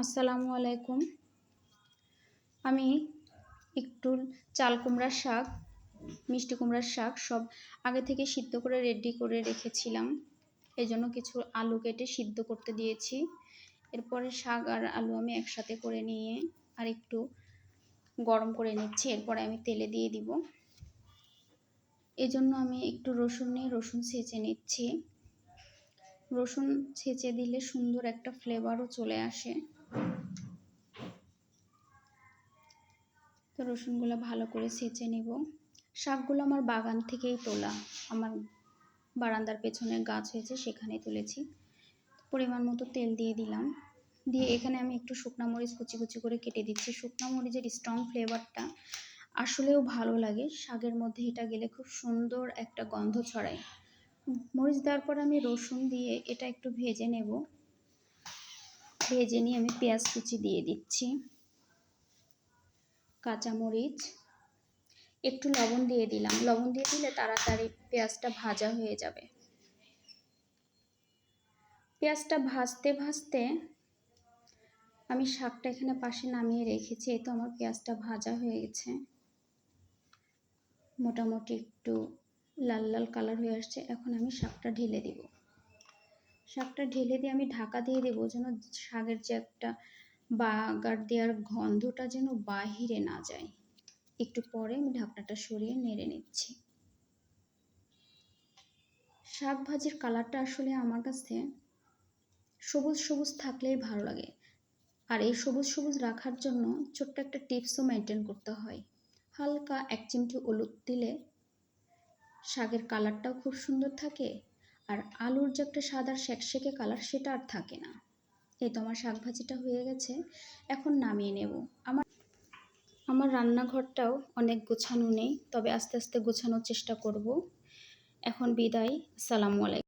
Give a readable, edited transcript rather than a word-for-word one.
আসসালামু আলাইকুম। আমি একটু চাল কুমড়ার শাক, মিষ্টি কুমড়ার শাক সব আগে থেকে সিদ্ধ করে রেডি করে রেখেছিলাম। এজন্য কিছু আলু কেটে সিদ্ধ করতে দিয়েছি। এরপরে শাক আর আলু আমি একসাথে করে নিয়ে আর একটু গরম করে নিচ্ছি। এরপরে আমি তেলে দিয়ে দিব। এজন্য আমি একটু রসুন নিয়ে রসুন ছেঁচে নিচ্ছি। রসুন ছেঁচে দিলে সুন্দর একটা ফ্লেভারও চলে আসে। তো রসুনগুলো ভালো করে ছেঁচে নিব। শাকগুলো আমার বাগান থেকেই তোলা, আমার বারান্দার পেছনে গাছ হয়েছে সেখানেই তুলেছি। পরিমাণ মতো তেল দিয়ে দিলাম, দিয়ে এখানে আমি একটু শুকনা মরিচ কুচি কুচি করে কেটে দিচ্ছি। শুকনা মরিচের স্ট্রং ফ্লেভারটা আসলেও ভালো লাগে, শাকের মধ্যে এটা গেলে খুব সুন্দর একটা গন্ধ ছড়ায়। মরিচ দেওয়ার পর আমি রসুন দিয়ে এটা একটু ভেজে নেব। ভেজে নিয়ে আমি পেঁয়াজ কুচি দিয়ে দিচ্ছি, কাঁচামরিচ, একটু লবণ দিয়ে দিলাম। লবণ দিয়ে দিলে তাড়াতাড়ি পেঁয়াজটা ভাজা হয়ে যাবে। পেঁয়াজটা ভাজতে ভাজতে আমি শাকটা এখানে পাশে নামিয়ে রেখেছি। এই তো আমার পেঁয়াজটা ভাজা হয়ে গেছে, মোটামুটি একটু লাল লাল কালার হয়ে আসছে। এখন আমি শাকটা ঢেলে দিব। শাকটা ঢেলে দিয়ে আমি ঢাকা দিয়ে দেবো, যেন শাকের যে একটা বাগার দেওয়ার গন্ধটা যেন বাহিরে না যায়। একটু পরে আমি ঢাকনাটা সরিয়ে নেড়ে নিচ্ছি। শাক ভাজির কালারটা আসলে আমার কাছে সবুজ সবুজ থাকলেই ভালো লাগে। আর এই সবুজ সবুজ রাখার জন্য ছোট্ট একটা টিপসও মেনটেন করতে হয়। হালকা 1 চিমটি হলুদ দিলে শাকের কালারটাও খুব সুন্দর থাকে, আর আলুর যে একটা সাদা সেকসেকে কালার সেটা আর থাকে না। এই তো আমার শাক ভাজিটা হয়ে গেছে, এখন নামিয়ে নেব। আমার রান্নাঘরটাও অনেক গোছানো নেই, তবে আস্তে আস্তে গোছানোর চেষ্টা করব। এখন বিদায়, আসসালামু আলাইকুম।